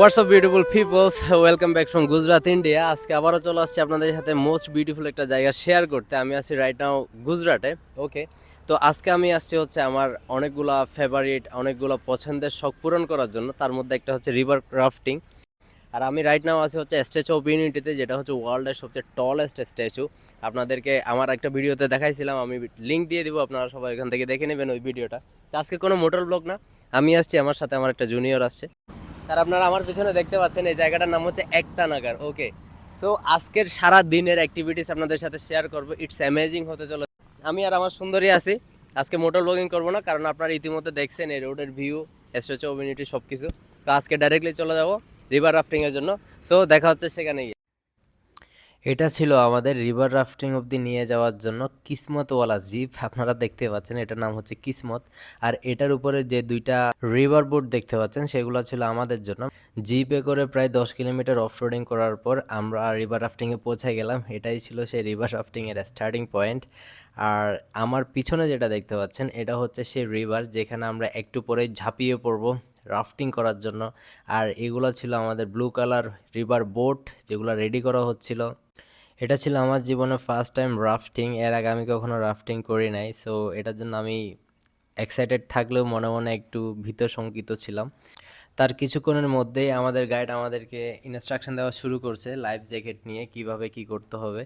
WhatsApp beautiful peoples, welcome back from Gujarat India. আজকে আবারও চলে আসছি আপনাদের সাথে মোস্ট বিউটিফুল একটা জায়গা শেয়ার করতে। আমি আছি রাইট নাও গুজরাটে। ওকে, তো আজকে আমি আসছি হচ্ছে আমার অনেকগুলা ফেভারিট, অনেকগুলো পছন্দের শখ পূরণ করার জন্য। তার মধ্যে একটা হচ্ছে রিভার রাফটিং। আর আমি রাইট নাও আছি হচ্ছে স্ট্যাচু অফ ইউনিটিতে, যেটা হচ্ছে ওয়ার্ল্ডের সবচেয়ে টলেস্ট স্ট্যাচু। আপনাদেরকে আমার একটা ভিডিওতে দেখাইছিলাম, আমি লিঙ্ক দিয়ে দিব, আপনারা সবাই এখান থেকে দেখে নেবেন ওই ভিডিওটা। তো আজকে কোনো মোটর ব্লগ না, আমি আসছি, আমার সাথে আমার একটা জুনিয়র আসছে। আর আপনারা আমার পিছনে দেখতে পাচ্ছেন এই জায়গাটার নাম হচ্ছে একতা নাগার। ওকে, সো আজকের সারা দিনের অ্যাক্টিভিটিস আপনাদের সাথে শেয়ার করবো। ইটস অ্যামেজিং হতে চলে। আমি আর আমার সুন্দরী আছি। আজকে মোটর ব্লগিং করবো না, কারণ আপনারা ইতিমধ্যে দেখছেন এই রোডের ভিউ, স্ট্যাচু অফ ইউনিটি সব কিছু। তো আজকে ডাইরেক্টলি চলে যাবো রিভার রাফটিংয়ের জন্য। সো দেখা হচ্ছে সেখানে গিয়ে। এটা ছিল আমাদের রিভার রাফটিং অবধি নিয়ে যাওয়ার জন্য কিসমতওয়ালা জিপ। আপনারা দেখতে পাচ্ছেন এটার নাম হচ্ছে কিসমত। আর এটার উপরে যে দুইটা রিভার বোট দেখতে পাচ্ছেন সেগুলো ছিল আমাদের জন্য। জিপে করে প্রায় 10 কিলোমিটার অফ রোডিং করার পর আমরা রিভার রাফটিংয়ে পৌঁছে গেলাম। এটাই ছিল সেই রিভার রাফটিংয়ের স্টার্টিং পয়েন্ট। আর আমার পিছনে যেটা দেখতে পাচ্ছেন এটা হচ্ছে সেই রিভার, যেখানে আমরা একটু পরেই ঝাঁপিয়ে পড়বো রাফটিং করার জন্য। আর এগুলো ছিল আমাদের ব্লু কালার রিভার বোট, যেগুলো রেডি করা হচ্ছিল। এটা ছিল আমার জীবনে ফার্স্ট টাইম রাফটিং। এর আগে আমি কখনো রাফটিং করি নাই। সো এটার জন্য আমি এক্সাইটেড থাকলেও মনে মনে একটু ভীত শঙ্কিত ছিলাম। তার কিছুক্ষণের মধ্যেই আমাদের গাইড আমাদেরকে ইনস্ট্রাকশন দেওয়া শুরু করছে লাইফ জ্যাকেট নিয়ে কিভাবে কি করতে হবে।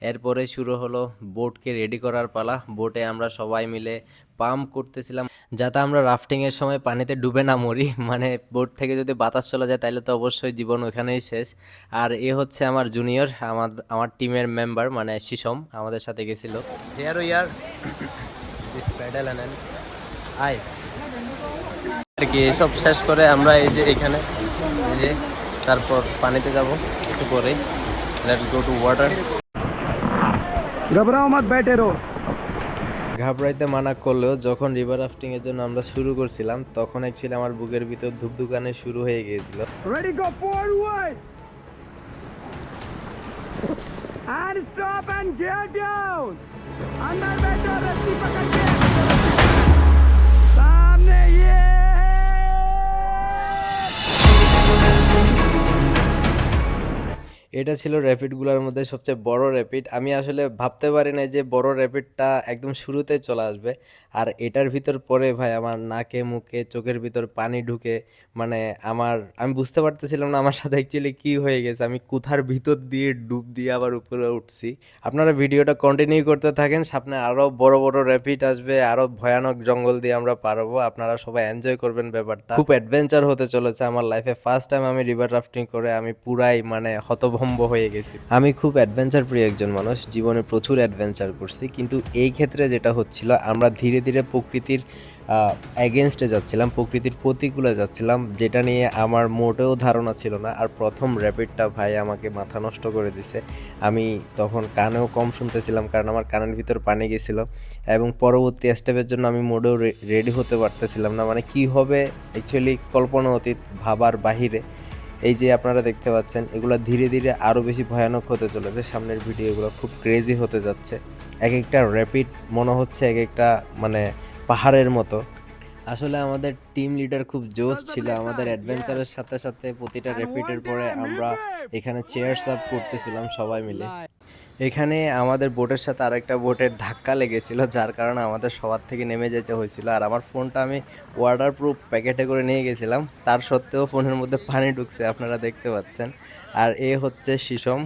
এরপরে শুরু হলো বোটকে রেডি করার পালা। বোটে আমরা সবাই মিলে পাম্প করতেছিলাম যাতে আমরা রাফটিংয়ের সময় পানিতে ডুবে না মরি। মানে বোট থেকে যদি বাতাস চলে যায় তাহলে তো অবশ্যই জীবন ওখানেই শেষ। আর এ হচ্ছে আমার জুনিয়র, আমার টিমের মেম্বার, মানে শিশম আমাদের সাথে গেছিল। Here we are this paddle and I আর কি এসব শেষ করে আমরা এই যে এখানে এই যে তারপর পানিতে যাব একটু পরে। Let's go to water. ঘবরাও মত বেটে রো। ঘাবড়াইতে মানা করলেও যখন রিভার রাফটিং এর জন্য আমরা শুরু করছিলাম তখন অ্যাকচুয়ালি আমার বুকের ভিতর ধুকধুকানি শুরু হয়ে গিয়েছিল। Ready go forward and stop and gear down। अंदर बैठो, रस्सी पकड़ के सामने ये। এটা ছিল র্যাপিডগুলোর মধ্যে সবচেয়ে বড় র্যাপিড। আমি আসলে ভাবতে পারি না যে বড় র্যাপিডটা একদম শুরুতে চলে আসবে। আর এটার ভিতর পরে ভাই আমার নাকে মুখে চোখের ভিতর পানি ঢুকে, মানে আমি বুঝতে পারতেছিলাম না আমার সাথে অ্যাকচুয়ালি কী হয়ে গেছে। আমি কোথার ভিতর দিয়ে ডুব দিয়ে আবার উপরে উঠছি। আপনারা ভিডিওটা কন্টিনিউ করতে থাকেন, সামনে আরও বড় বড় র্যাপিড আসবে, আরও ভয়ানক জঙ্গল দিয়ে আমরা পারবো। আপনারা সবাই এনজয় করবেন ব্যাপারটা। খুব অ্যাডভেঞ্চার হতে চলেছে আমার লাইফে। ফার্স্ট টাইম আমি রিভার রাফটিং করে আমি পুরাই মানে হতভম্ব হয়ে গেছি। আমি খুব অ্যাডভেঞ্চার প্রিয় একজন মানুষ, জীবনে প্রচুর অ্যাডভেঞ্চার করছি, কিন্তু এই ক্ষেত্রে যেটা হচ্ছিল আমরা ধীরে ধীরে প্রকৃতির অ্যাগেনস্টে যাচ্ছিলাম, প্রকৃতির প্রতিকূলে যাচ্ছিলাম, যেটা নিয়ে আমার মোটেও ধারণা ছিল না। আর প্রথম র্যাপিডটা ভাই আমাকে মাথা নষ্ট করে দিছে। আমি তখন কানেও কম শুনতেছিলাম কারণ আমার কানের ভিতর পানি গেছিলো, এবং পরবর্তী স্টেপের জন্য আমি মোটেও রেডি হতে পারতেছিলাম না। মানে কি হবে অ্যাকচুয়ালি কল্পনা অতীত, ভাবার বাহিরে। এই যে আপনারা দেখতে পাচ্ছেন এগুলো ধীরে ধীরে আরও বেশি ভয়ানক হতে চলেছে। সামনের ভিডিওগুলো খুব ক্রেজি হতে যাচ্ছে। এক একটা র্যাপিড মনে হচ্ছে এক একটা মানে পাহাড়ের মতো। আসলে আমাদের টিম লিডার খুব জোশ ছিল। আমাদের অ্যাডভেঞ্চারের সাথে সাথে প্রতিটা র্যাপিডের পরে আমরা এখানে চেয়ার্স আপ করতেছিলাম সবাই মিলে। এখানে আমাদের বোটের সাথে আরেকটা বোটের ধাক্কা লেগেছিল, যার কারণে আমাদের সবার থেকে নেমে যেতে হয়েছিল। আর আমার ফোনটা আমি ওয়াটার প্রুফ প্যাকেটে করে নিয়ে গেছিলাম, তার সত্ত্বেও ফোনের মধ্যে পানি ঢুকছে, আপনারা দেখতে পাচ্ছেন। আর এ হচ্ছে শিশম।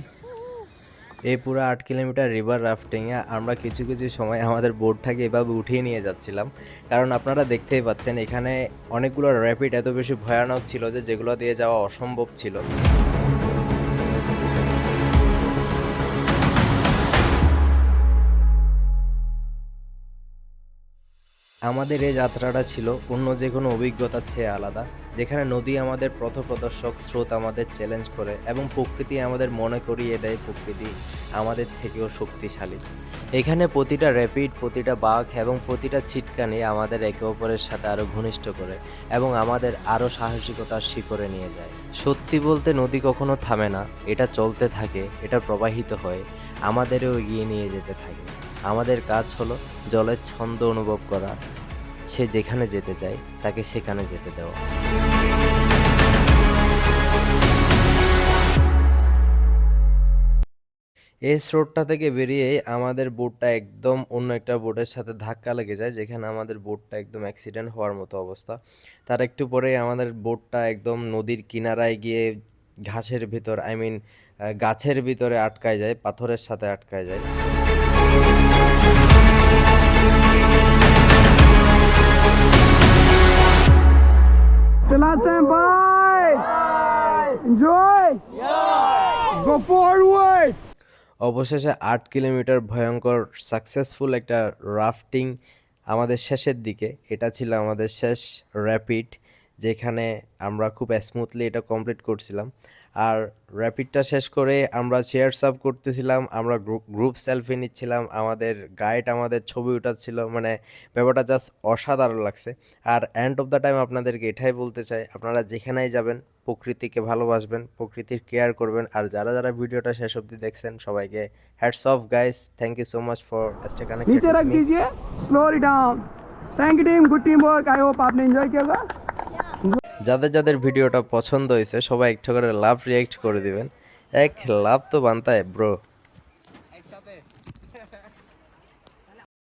এই পুরো 8 কিলোমিটার রিভার রাফটিংয়ে আমরা কিছু কিছু সময় আমাদের বোটটাকে এভাবে উঠিয়ে নিয়ে যাচ্ছিলাম, কারণ আপনারা দেখতেই পাচ্ছেন এখানে অনেকগুলো র্যাপিড এত বেশি ভয়ানক ছিল যে যেগুলো দিয়ে যাওয়া অসম্ভব ছিল। আমাদের এই যাত্রাটা ছিল অন্য যে কোনো অভিজ্ঞতার চেয়ে আলাদা, যেখানে নদী আমাদের পথপ্রদর্শক, স্রোত আমাদের চ্যালেঞ্জ করে, এবং প্রকৃতি আমাদের মনে করিয়ে দেয় প্রকৃতি আমাদের থেকেও শক্তিশালী। এখানে প্রতিটা র্যাপিড, প্রতিটা বাঁক এবং প্রতিটা ছিটকানি আমাদের একে অপরের সাথে আরও ঘনিষ্ঠ করে এবং আমাদের আরও সাহসিকতার শিখরে নিয়ে যায়। সত্যি বলতে নদী কখনো থামে না, এটা চলতে থাকে, এটা প্রবাহিত হয়, আমাদেরও এগিয়ে নিয়ে যেতে থাকে। আমাদের কাজ হলো জলের ছন্দ অনুভব করা, সে যেখানে যেতে চায় তাকে সেখানে যেতে দেওয়া। এই স্রোতটা থেকে বেরিয়ে আমাদের বোটটা একদম অন্য একটা বোটের সাথে ধাক্কা লেগে যায়, যেখানে আমাদের বোটটা একদম অ্যাক্সিডেন্ট হওয়ার মতো অবস্থা। তার একটু পরেই আমাদের বোটটা একদম নদীর কিনারায় গিয়ে ঘাসের ভিতর, আই মিন গাছের ভিতরে আটকায় যায়, পাথরের সাথে আটকায় যায়। So last time, bye. Enjoy. Go forward. অবশেষে 8 কিলোমিটার ভয়ঙ্কর সাকসেসফুল একটা রাফটিং আমাদের শেষের দিকে। এটা ছিল আমাদের শেষ র্যাপিড, যেখানে আমরা খুব স্মুথলি এটা কমপ্লিট করছিলাম। আর র্যাপিডটা শেষ করে আমরা চেয়ার্স আপ করতেছিলাম, আমরা গ্রুপ সেলফি নিচ্ছিলাম, আমাদের গাইড আমাদের ছবি উঠাচ্ছিল, মানে ব্যাপারটা জাস্ট অসাধারণ লাগছে। আর এন্ড অফ দ্য টাইম আপনাদেরকে এটাই বলতে চাই, আপনারা যেখানেই যাবেন প্রকৃতিকে ভালোবাসবেন, প্রকৃতির কেয়ার করবেন। আর যারা যারা ভিডিওটা শেষ অবধি দেখছেন সবাইকে hats off guys, thank you so much for stay connected नीचे रख दीजिए, slow it down. Thank you team, good team work. I hope आपने एंजॉय किया होगा। যাদের যাদের ভিডিওটা পছন্দ হয়েছে সবাই একটু করে লাভ রিয়াক্ট করে দিবেন। এক লাভ তো বানতা है ব্রো।